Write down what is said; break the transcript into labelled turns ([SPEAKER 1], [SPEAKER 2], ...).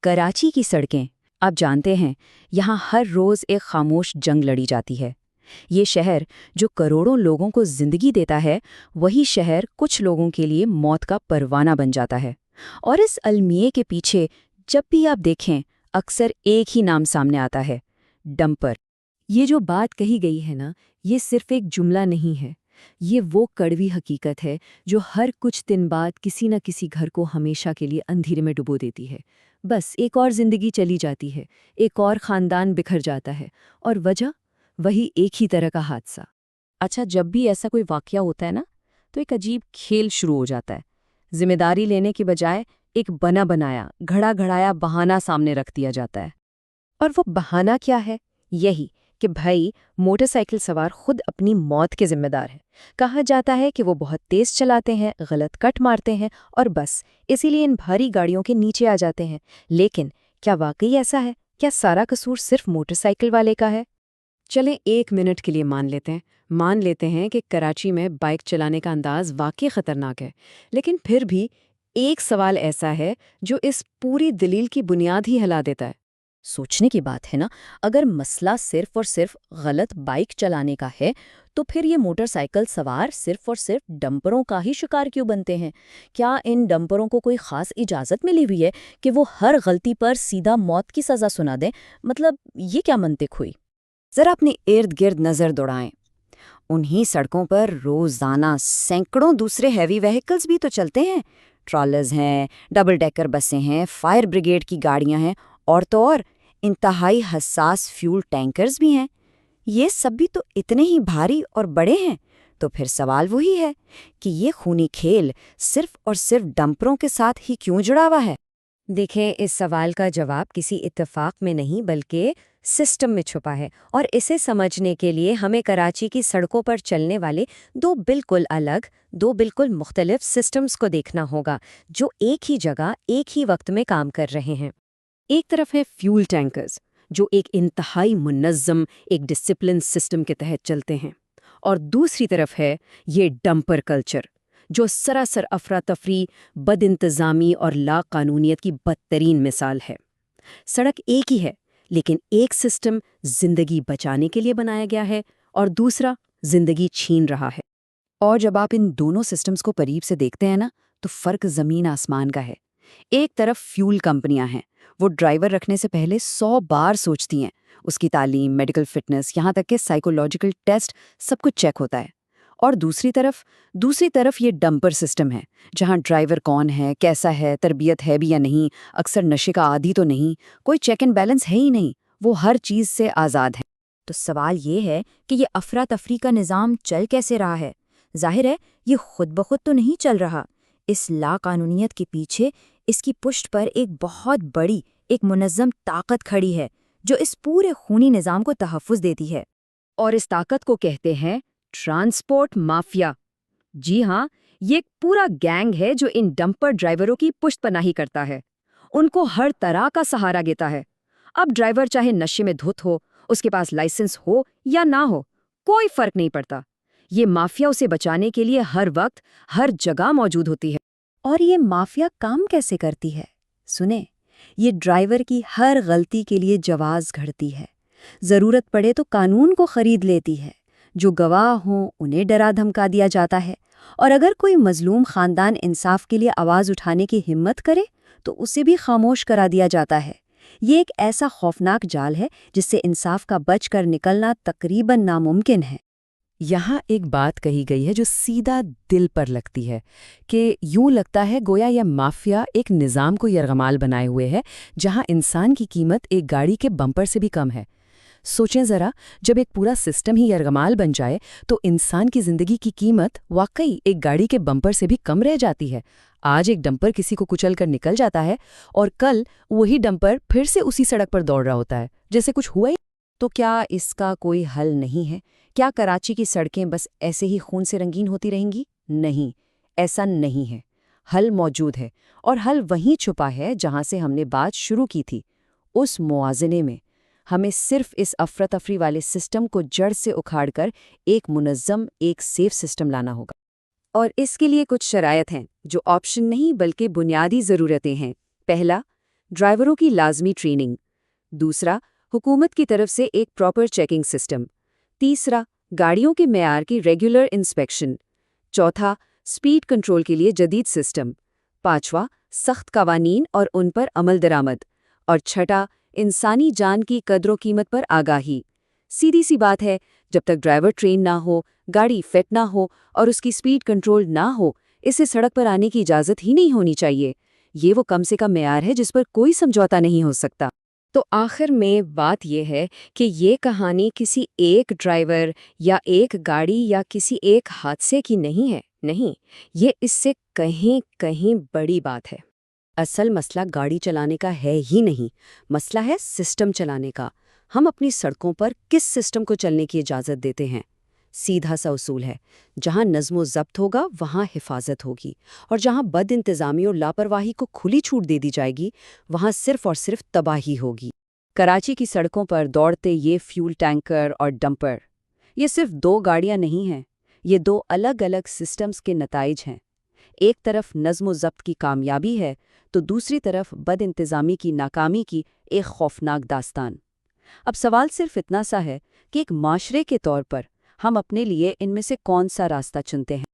[SPEAKER 1] कराची की सड़कें, आप जानते हैं, यहाँ हर रोज़ एक खामोश जंग लड़ी जाती है। ये शहर जो करोड़ों लोगों को जिंदगी देता है, वही शहर कुछ लोगों के लिए मौत का परवाना बन जाता है। और इस अलमिए के पीछे जब भी आप देखें, अक्सर एक ही नाम सामने आता है, डंपर।
[SPEAKER 2] ये जो बात कही गई है ना, ये सिर्फ एक जुमला नहीं है। ये वो कड़वी हकीकत है जो हर कुछ दिन बाद किसी न किसी घर को हमेशा के लिए अंधेरे में डुबो देती है। बस एक और जिंदगी चली जाती है, एक और खानदान बिखर जाता है, और वजह वही एक ही तरह का हादसा।
[SPEAKER 1] अच्छा, जब भी ऐसा कोई वाकया होता है ना, तो एक अजीब खेल शुरू हो जाता है। जिम्मेदारी लेने के बजाय एक बना बनाया, घड़ा घड़ाया बहाना सामने रख दिया जाता है। और वो बहाना क्या है? यही कि भाई, मोटरसाइकिल सवार खुद अपनी मौत के जिम्मेदार हैं। कहा जाता है कि वो बहुत तेज चलाते हैं, गलत कट मारते हैं और बस इसीलिए इन भारी गाड़ियों के नीचे आ जाते हैं। लेकिन क्या वाकई ऐसा है? क्या सारा कसूर सिर्फ मोटरसाइकिल वाले का है?
[SPEAKER 2] चलें 1 मिनट के लिए मान लेते हैं कि कराची में बाइक चलाने का अंदाज वाकई खतरनाक है। लेकिन फिर भी एक सवाल ऐसा है जो इस पूरी दलील की बुनियाद ही हिला देता है।
[SPEAKER 1] सोचने की बात है ना, अगर मसला सिर्फ और सिर्फ गलत बाइक चलाने का है, तो फिर ये मोटरसाइकिल सवार सिर्फ और सिर्फ डंपरों का ही शिकार क्यों बनते हैं? क्या इन डंपरों को कोई खास इजाज़त मिली हुई है कि वो हर गलती पर सीधा मौत की सज़ा सुना दें? मतलब ये क्या मंतिक हुई? ज़रा अपने इर्द गिर्द नज़र दौड़ाएं। उन्हीं सड़कों पर रोज़ाना सैकड़ों दूसरे हैवी व्हीकल्स भी तो चलते हैं। ट्रॉलर्स हैं, डबल डेकर बसें हैं, फायर ब्रिगेड की गाड़ियां हैं, और तो और इंतहाई हसास फ्यूल टैंकर्स भी हैं। ये सब भी तो इतने ही भारी और बड़े हैं। तो फिर सवाल वही है कि ये खूनी खेल सिर्फ और सिर्फ डंपरों के साथ ही क्यों जुड़ा हुआ है?
[SPEAKER 2] देखें, इस सवाल का जवाब किसी इत्तेफाक में नहीं बल्कि सिस्टम में छुपा है, और इसे समझने के लिए हमें कराची की सड़कों पर चलने वाले दो बिल्कुल अलग, दो बिल्कुल मुख्तलिफ सिस्टम्स को देखना होगा जो एक ही जगह एक ही वक्त में काम कर रहे हैं। एक तरफ है फ्यूल टैंकर्स, जो एक इंतहाई मुनज़्ज़म, एक डिसिप्लिन सिस्टम के तहत चलते हैं, और दूसरी तरफ है ये डंपर कल्चर, जो सरासर अफरा तफरी, बदइंतज़ामी और लाक़ानूनियत की बदतरीन मिसाल है। सड़क एक ही है, लेकिन एक सिस्टम जिंदगी बचाने के लिए बनाया गया है और दूसरा जिंदगी छीन रहा है।
[SPEAKER 1] और जब आप इन दोनों सिस्टम्स को करीब से देखते हैं ना, तो फ़र्क ज़मीन आसमान का है। एक तरफ फ्यूल कंपनियां हैं, वो ड्राइवर रखने से पहले 100 बार सोचती हैं। उसकी तालीम, मेडिकल फिटनेस, यहाँ तक कि साइकोलॉजिकल टेस्ट, सब कुछ चेक होता है। और दूसरी तरफ ये डंपर सिस्टम है, जहाँ ड्राइवर कौन है, कैसा है, तरबियत है भी या नहीं, अक्सर नशे का आदी तो नहीं, कोई चेक एंड बैलेंस है ही नहीं, वो हर चीज़ से आज़ाद है। तो सवाल ये है कि ये अफरा तफरी का निज़ाम चल कैसे रहा है? जाहिर है, ये खुद ब खुद तो नहीं चल रहा। इस लाकानूनियत के पीछे, इसकी पुष्ट पर एक बहुत बड़ी, एक मुनज़्ज़म ताकत खड़ी है, जो इस पूरे खूनी निज़ाम को तहफ़्फ़ुज़ देती है। और इस ताकत को कहते हैं ट्रांसपोर्ट माफिया। जी हाँ, ये एक पूरा गैंग है जो इन डंपर ड्राइवरों की पुष्टपनाही करता है, उनको हर तरह का सहारा देता है। अब ड्राइवर चाहे नशे में धुत हो, उसके पास लाइसेंस हो या ना हो, कोई फर्क नहीं पड़ता। ये माफिया उसे बचाने के लिए हर वक्त, हर जगह मौजूद होती है। और ये माफिया काम कैसे करती है? सुने, ये ड्राइवर की हर गलती के लिए जवाज घड़ती है। ज़रूरत पड़े तो कानून को खरीद लेती है। जो गवाह हों उन्हें डरा धमका दिया जाता है, और अगर कोई मजलूम खानदान इंसाफ के लिए आवाज़ उठाने की हिम्मत करे तो उसे भी खामोश करा दिया जाता है। ये एक ऐसा खौफनाक जाल है जिससे इंसाफ का बच कर निकलना तकरीबन नामुमकिन है।
[SPEAKER 2] यहाँ एक बात कही गई है जो सीधा दिल पर लगती है कि यूं लगता है गोया यह माफिया एक निज़ाम को यरगमाल बनाए हुए है, जहाँ इंसान की कीमत एक गाड़ी के बम्पर से भी कम है। सोचें ज़रा, जब एक पूरा सिस्टम ही यरगमाल बन जाए तो इंसान की ज़िंदगी की कीमत वाकई एक गाड़ी के बम्पर से भी कम रह जाती है। आज एक डंपर किसी को कुचल कर निकल जाता है और कल वही डंपर फिर से उसी सड़क पर दौड़ रहा होता है जैसे कुछ हुआ ही। तो क्या इसका कोई हल नहीं है? क्या कराची की सड़कें बस ऐसे ही खून से रंगीन होती रहेंगी? नहीं, ऐसा नहीं है। हल मौजूद है, और हल वहीं छुपा है जहाँ से हमने बात शुरू की थी, उस मुआज़ने में। हमें सिर्फ इस अफरा-तफरी वाले सिस्टम को जड़ से उखाड़कर एक मुनज़्ज़म, एक सेफ सिस्टम लाना होगा। और इसके लिए कुछ शराइत हैं, जो ऑप्शन नहीं बल्कि बुनियादी ज़रूरतें हैं। पहला,
[SPEAKER 1] ड्राइवरों की लाजमी ट्रेनिंग। दूसरा, हुकूमत की तरफ से एक प्रॉपर चेकिंग सिस्टम। तीसरा, गाड़ियों के मेयार की रेगुलर इंस्पेक्शन। चौथा, स्पीड कंट्रोल के लिए जदीद सिस्टम। पांचवा, सख्त कवानीन और उन पर अमल दरामद। और छठा, इंसानी जान की कदर कीमत पर आगाही। सीधी सी बात है, जब तक ड्राइवर ट्रेन ना हो, गाड़ी फिट ना हो और उसकी स्पीड कंट्रोल ना हो, इसे सड़क पर आने की इजाज़त ही नहीं होनी चाहिए। ये वो कम से कम मेयार है जिस पर कोई समझौता नहीं हो सकता। तो आखिर में बात यह है कि ये कहानी किसी एक ड्राइवर या एक गाड़ी या किसी एक हादसे की नहीं है। नहीं, ये इससे कहीं कहीं बड़ी बात है। असल मसला गाड़ी चलाने का है ही नहीं, मसला है सिस्टम चलाने का। हम अपनी सड़कों पर किस सिस्टम को चलने की इजाज़त देते हैं? सीधा सा उसूल है, जहां नज़्म व ज़ब्त होगा वहां हिफाजत होगी, और जहां बद इंतज़ामी और लापरवाही को खुली छूट दे दी जाएगी वहां सिर्फ और सिर्फ तबाही होगी। कराची की सड़कों पर दौड़ते ये फ्यूल टैंकर और डंपर, ये सिर्फ दो गाड़ियां नहीं हैं, ये दो अलग अलग सिस्टम्स के नताइज हैं। एक तरफ नज़्म व ज़ब्त की कामयाबी है तो दूसरी तरफ बद इंतज़ामी की नाकामी की एक खौफनाक दास्तान। अब सवाल सिर्फ इतना सा है कि एक माशरे के तौर पर हम अपने लिए इनमें से कौन सा रास्ता चुनते हैं।